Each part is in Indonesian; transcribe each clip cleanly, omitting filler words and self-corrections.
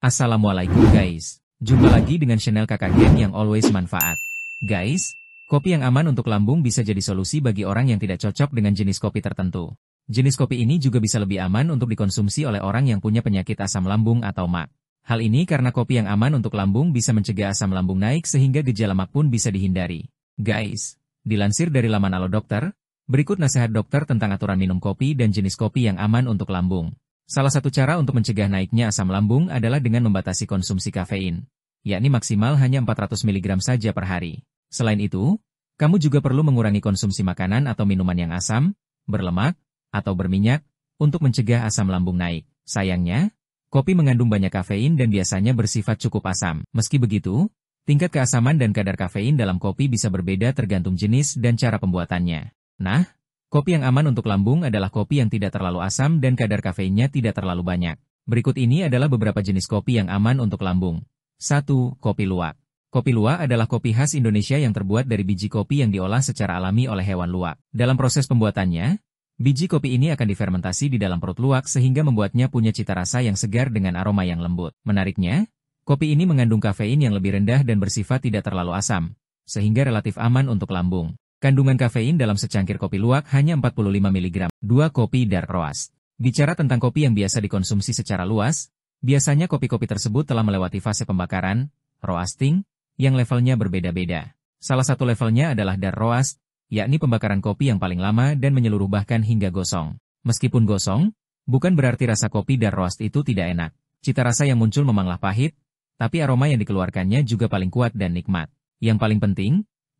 Assalamualaikum guys. Jumpa lagi dengan channel Kakak Gen yang always manfaat. Guys, kopi yang aman untuk lambung bisa jadi solusi bagi orang yang tidak cocok dengan jenis kopi tertentu. Jenis kopi ini juga bisa lebih aman untuk dikonsumsi oleh orang yang punya penyakit asam lambung atau MAC. Hal ini karena kopi yang aman untuk lambung bisa mencegah asam lambung naik sehingga gejala MAC pun bisa dihindari. Guys, dilansir dari laman Alo Dokter, berikut nasihat dokter tentang aturan minum kopi dan jenis kopi yang aman untuk lambung. Salah satu cara untuk mencegah naiknya asam lambung adalah dengan membatasi konsumsi kafein, yakni maksimal hanya 400 mg saja per hari. Selain itu, kamu juga perlu mengurangi konsumsi makanan atau minuman yang asam, berlemak, atau berminyak, untuk mencegah asam lambung naik. Sayangnya, kopi mengandung banyak kafein dan biasanya bersifat cukup asam. Meski begitu, tingkat keasaman dan kadar kafein dalam kopi bisa berbeda tergantung jenis dan cara pembuatannya. Nah, kopi yang aman untuk lambung adalah kopi yang tidak terlalu asam dan kadar kafeinnya tidak terlalu banyak. Berikut ini adalah beberapa jenis kopi yang aman untuk lambung. 1. Kopi luwak. Kopi luwak adalah kopi khas Indonesia yang terbuat dari biji kopi yang diolah secara alami oleh hewan luwak. Dalam proses pembuatannya, biji kopi ini akan difermentasi di dalam perut luwak sehingga membuatnya punya cita rasa yang segar dengan aroma yang lembut. Menariknya, kopi ini mengandung kafein yang lebih rendah dan bersifat tidak terlalu asam, sehingga relatif aman untuk lambung. Kandungan kafein dalam secangkir kopi luwak hanya 45 mg. 2. Kopi dark roast. Bicara tentang kopi yang biasa dikonsumsi secara luas, biasanya kopi-kopi tersebut telah melewati fase pembakaran, roasting, yang levelnya berbeda-beda. Salah satu levelnya adalah dark roast, yakni pembakaran kopi yang paling lama dan menyeluruh bahkan hingga gosong. Meskipun gosong, bukan berarti rasa kopi dark roast itu tidak enak. Cita rasa yang muncul memanglah pahit, tapi aroma yang dikeluarkannya juga paling kuat dan nikmat. Yang paling penting,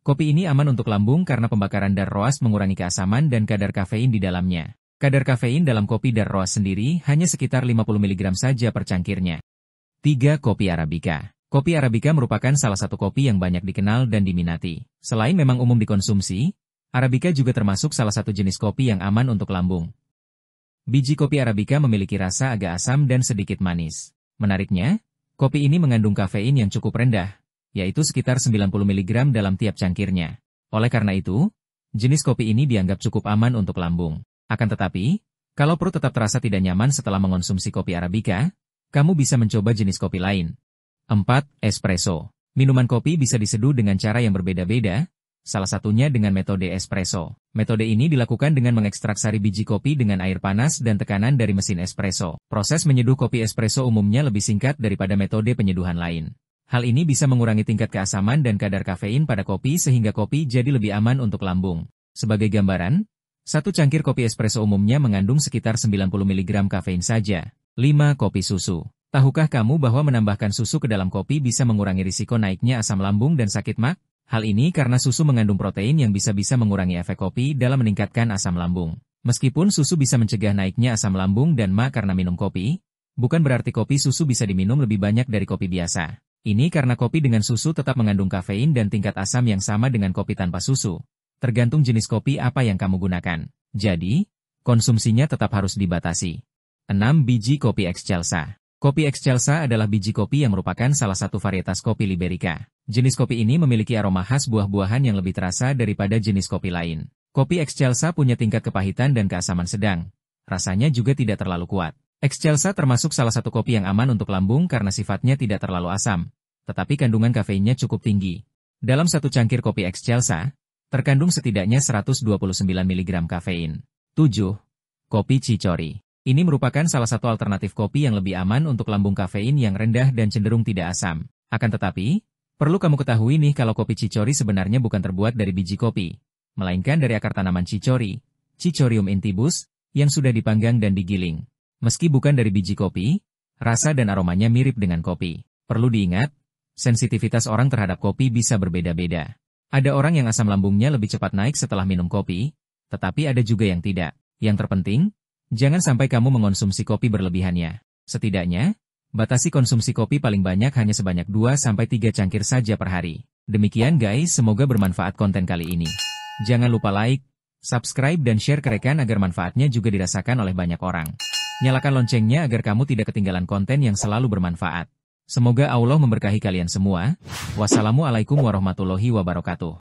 kopi ini aman untuk lambung karena pembakaran dark roast mengurangi keasaman dan kadar kafein di dalamnya. Kadar kafein dalam kopi dark roast sendiri hanya sekitar 50 mg saja per cangkirnya. 3. Kopi Arabica. Kopi Arabica merupakan salah satu kopi yang banyak dikenal dan diminati. Selain memang umum dikonsumsi, Arabica juga termasuk salah satu jenis kopi yang aman untuk lambung. Biji kopi Arabica memiliki rasa agak asam dan sedikit manis. Menariknya, kopi ini mengandung kafein yang cukup rendah, yaitu sekitar 90 mg dalam tiap cangkirnya. Oleh karena itu, jenis kopi ini dianggap cukup aman untuk lambung. Akan tetapi, kalau perut tetap terasa tidak nyaman setelah mengonsumsi kopi Arabica, kamu bisa mencoba jenis kopi lain. 4. Espresso. Minuman kopi bisa diseduh dengan cara yang berbeda-beda, salah satunya dengan metode espresso. Metode ini dilakukan dengan mengekstrak sari biji kopi dengan air panas dan tekanan dari mesin espresso. Proses menyeduh kopi espresso umumnya lebih singkat daripada metode penyeduhan lain. Hal ini bisa mengurangi tingkat keasaman dan kadar kafein pada kopi sehingga kopi jadi lebih aman untuk lambung. Sebagai gambaran, satu cangkir kopi espresso umumnya mengandung sekitar 90 mg kafein saja. 5. Kopi susu. Tahukah kamu bahwa menambahkan susu ke dalam kopi bisa mengurangi risiko naiknya asam lambung dan sakit MAC? Hal ini karena susu mengandung protein yang bisa mengurangi efek kopi dalam meningkatkan asam lambung. Meskipun susu bisa mencegah naiknya asam lambung dan MAC karena minum kopi, bukan berarti kopi susu bisa diminum lebih banyak dari kopi biasa. Ini karena kopi dengan susu tetap mengandung kafein dan tingkat asam yang sama dengan kopi tanpa susu. Tergantung jenis kopi apa yang kamu gunakan. Jadi, konsumsinya tetap harus dibatasi. 6. Biji kopi Excelsa. Kopi Excelsa adalah biji kopi yang merupakan salah satu varietas kopi Liberica. Jenis kopi ini memiliki aroma khas buah-buahan yang lebih terasa daripada jenis kopi lain. Kopi Excelsa punya tingkat kepahitan dan keasaman sedang. Rasanya juga tidak terlalu kuat. Excelsa termasuk salah satu kopi yang aman untuk lambung karena sifatnya tidak terlalu asam, tetapi kandungan kafeinnya cukup tinggi. Dalam satu cangkir kopi Excelsa, terkandung setidaknya 129 mg kafein. 7. Kopi Cicori. Ini merupakan salah satu alternatif kopi yang lebih aman untuk lambung kafein yang rendah dan cenderung tidak asam. Akan tetapi, perlu kamu ketahui nih kalau kopi Cicori sebenarnya bukan terbuat dari biji kopi, melainkan dari akar tanaman Cicori, Cichorium intybus, yang sudah dipanggang dan digiling. Meski bukan dari biji kopi, rasa dan aromanya mirip dengan kopi. Perlu diingat, sensitivitas orang terhadap kopi bisa berbeda-beda. Ada orang yang asam lambungnya lebih cepat naik setelah minum kopi, tetapi ada juga yang tidak. Yang terpenting, jangan sampai kamu mengonsumsi kopi berlebihannya. Setidaknya, batasi konsumsi kopi paling banyak hanya sebanyak 2-3 cangkir saja per hari. Demikian guys, semoga bermanfaat konten kali ini. Jangan lupa like, subscribe dan share ke rekan agar manfaatnya juga dirasakan oleh banyak orang. Nyalakan loncengnya agar kamu tidak ketinggalan konten yang selalu bermanfaat. Semoga Allah memberkahi kalian semua. Wassalamualaikum warahmatullahi wabarakatuh.